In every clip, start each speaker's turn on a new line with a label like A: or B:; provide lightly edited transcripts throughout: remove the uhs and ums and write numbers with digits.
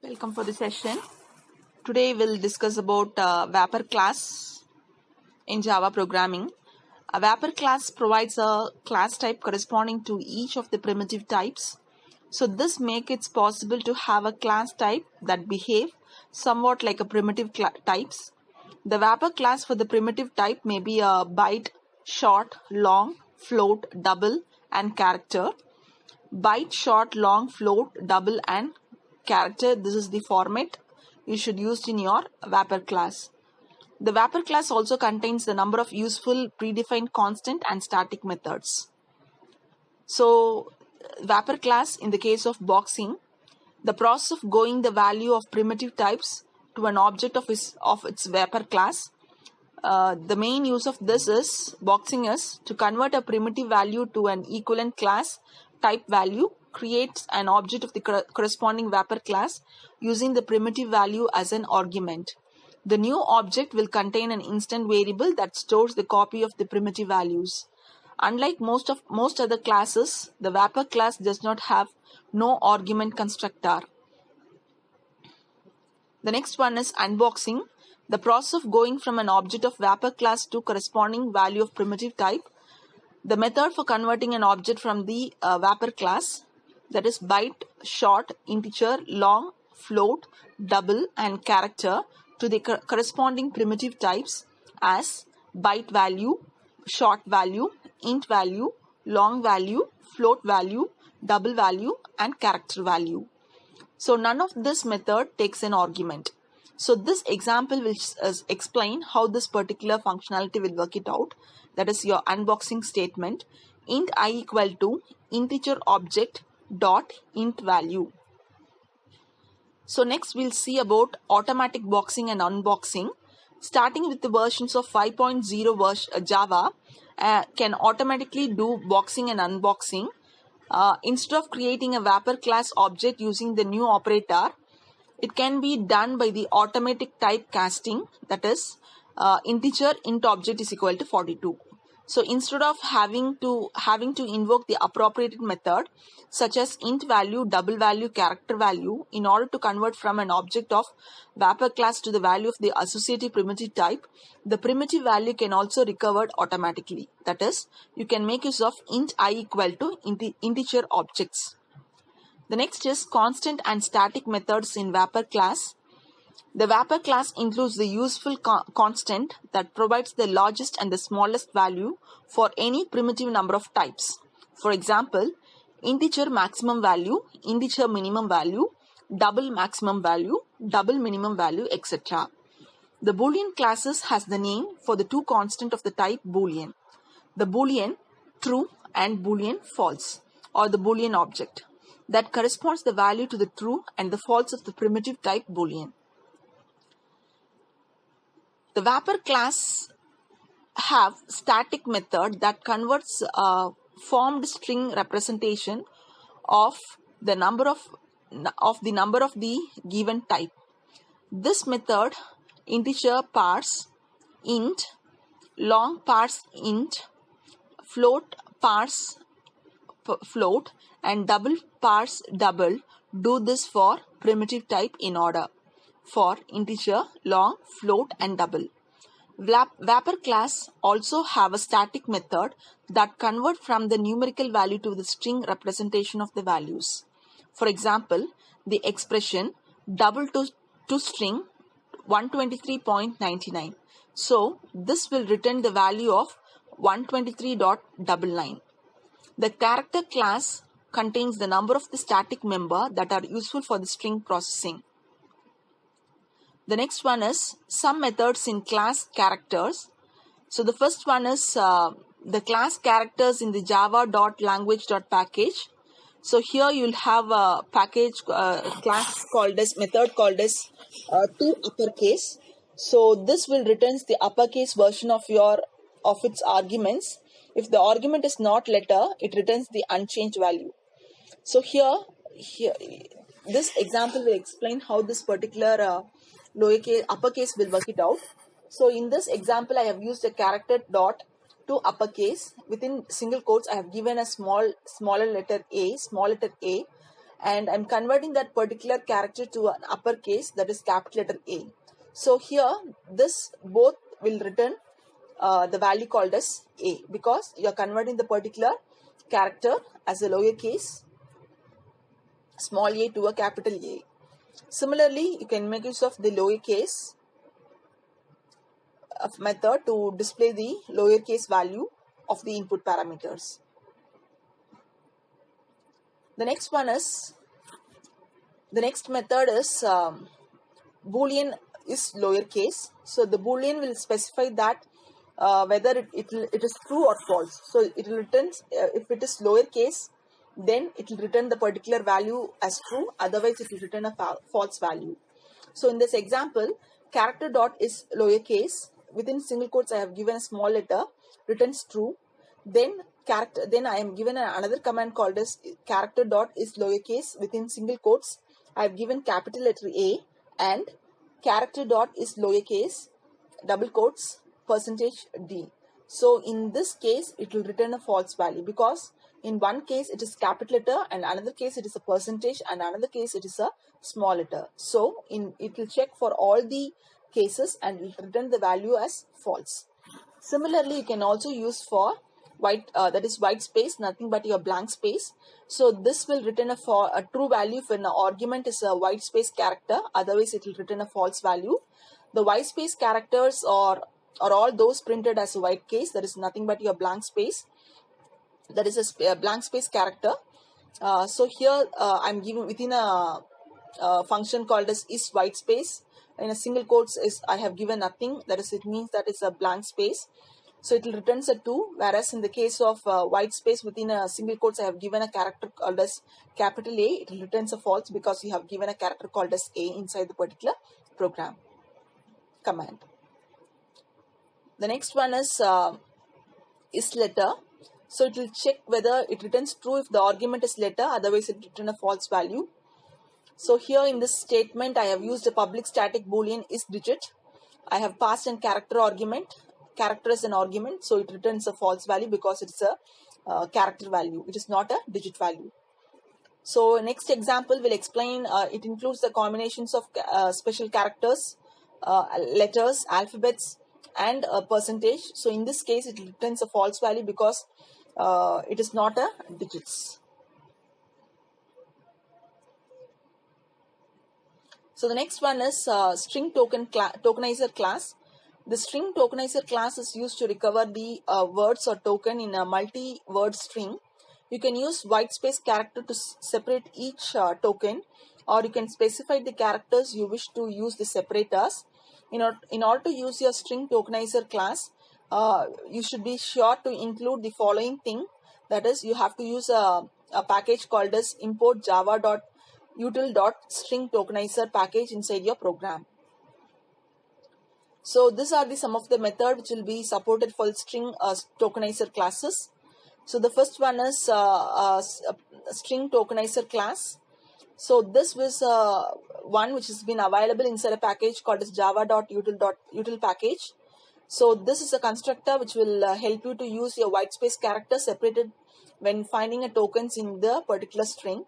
A: Welcome for the session. Today we'll discuss about Vapor class in Java programming. A Vapor class provides a class type corresponding to each of the primitive types. So this makes it possible to have a class type that behave somewhat like a primitive types. The Vapor class for the primitive type may be a byte, short, long, float, double, and character. Byte, short, long, float, double, and character. This is the format you should use in your Vapor class. The Vapor class also contains the number of useful predefined constant and static methods. So Vapor class, in the case of boxing, the process of going the value of primitive types to an object of its Vapor class. The main use of this is boxing is to convert a primitive value to an equivalent class type value, creates an object of the corresponding Vapor class using the primitive value as an argument. The new object will contain an instant variable that stores the copy of the primitive values. Unlike most other classes, the Vapor class does not have no argument constructor. The next one is unboxing. The process of going from an object of Vapor class to corresponding value of primitive type. The method for converting an object from the Vapor class, that is byte, short, integer, long, float, double, and character, to the corresponding primitive types as byte value, short value, int value, long value, float value, double value, and character value. So none of this method takes an argument. So this example will explain how this particular functionality will work it out. That is your unboxing statement. Int I equal to integer object dot int value. So next we'll see about automatic boxing and unboxing. Starting with the versions of 5.0 Java can automatically do boxing and unboxing. Instead of creating a Vapor class object using the new operator, it can be done by the automatic type casting, that is integer int object is equal to 42. So instead of having to invoke the appropriate method such as int value, double value, character value in order to convert from an object of Vapor class to the value of the associative primitive type, the primitive value can also be recovered automatically. That is, you can make use of int I equal to integer objects. The next is constant and static methods in Vapor class. The Vapor class includes the useful constant that provides the largest and the smallest value for any primitive number of types. For example, integer maximum value, integer minimum value, double maximum value, double minimum value, etc. The Boolean classes has the name for the two constants of the type Boolean. The Boolean true and Boolean false, or the Boolean object that corresponds the value to the true and the false of the primitive type Boolean. The Vapor class have static method that converts formed string representation of the number of the given type. This method integer parse int, long parse int, float parse float, and double parse double do this for primitive type in order for integer, long, float, and double. Vapor class also have a static method that convert from the numerical value to the string representation of the values. For example, the expression double to string 123.99. So this will return the value of 123.99. The character class contains the number of the static member that are useful for the string processing. The next one is some methods in class characters. So the first one is the class characters in the java.language.package. So here you'll have a package class called as method called as to uppercase. So this will returns the uppercase version of its arguments. If the argument is not letter, it returns the unchanged value. So here this example will explain how this particular uppercase will work it out. So in this example, I have used a character dot to uppercase. Within single quotes, I have given a smaller letter A, and I'm converting that particular character to an uppercase, that is capital letter A. So here this both will return the value called as A, because you are converting the particular character as a lowercase small a to a capital A. Similarly, you can make use of the lowercase method to display the lowercase value of the input parameters. The next method is Boolean is lowercase. So the Boolean will specify that whether it is true or false. So it will return, if it is lowercase, then it will return the particular value as true, otherwise it will return a false value. So in this example, character dot is lowercase, within single quotes I have given a small letter, returns true. Then I am given another command called as character dot is lowercase, within single quotes I have given capital letter A, and character dot is lowercase, double quotes, percentage D. So in this case it will return a false value, because in one case it is capital letter, and another case it is a percentage, and another case it is a small letter. So it will check for all the cases and it will return the value as false. Similarly, you can also use for that is white space, nothing but your blank space. So this will return a true value if an argument is a white space character, otherwise it will return a false value. The white space characters are all those printed as a white case, that is nothing but your blank space, that is a blank space character. So here I'm giving within a function called as is white space. In a single quotes is I have given nothing, that is it means that it's a blank space. So it will returns a 2, whereas in the case of white space within a single quotes I have given a character called as capital A, it will returns a false because you have given a character called as A inside the particular program command. The next one is letter. So it will check whether it returns true if the argument is letter, otherwise it will return a false value. So here in this statement I have used a public static boolean is digit. I have passed in character argument. Character is an argument, so it returns a false value because it's a character value. It is not a digit value. So next example will explain, it includes the combinations of special characters, letters, alphabets, and a percentage. So in this case it returns a false value because it is not a digits. So the next one is string tokenizer class. The string tokenizer class is used to recover the words or token in a multi-word string. You can use white space character to separate each token, or you can specify the characters you wish to use the separators. In order to use your string tokenizer class, you should be sure to include the following thing. That is, you have to use a package called as import java.util.string tokenizer package inside your program. So these are some of the methods which will be supported for string tokenizer classes. So the first one is string tokenizer class. So this was one which has been available inside a package called as java.util package. So this is a constructor which will help you to use your white space character separated when finding a tokens in the particular string.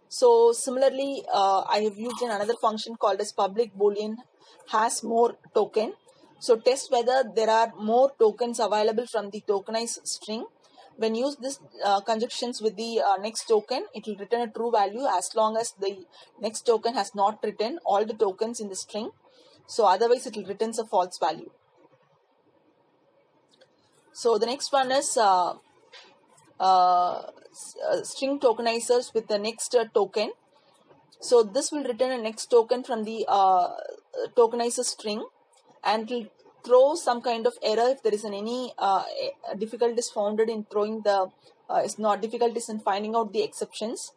A: So similarly, I have used another function called as public boolean has more token. So test whether there are more tokens available from the tokenized string. When use this conjunctions with the next token, it will return a true value as long as the next token has not written all the tokens in the string. So otherwise it will return a false value. So the next one is string tokenizers with the next token. So this will return a next token from the tokenizer string, and it will throw some kind of error if there is any difficulties found in throwing the difficulties in finding out the exceptions.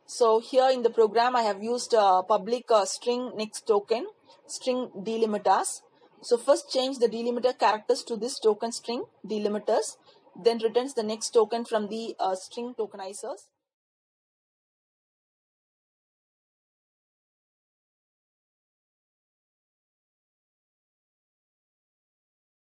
A: So here in the program I have used public string next token string delimiters. So first change the delimiter characters to this token string delimiters, then returns the next token from the string tokenizers.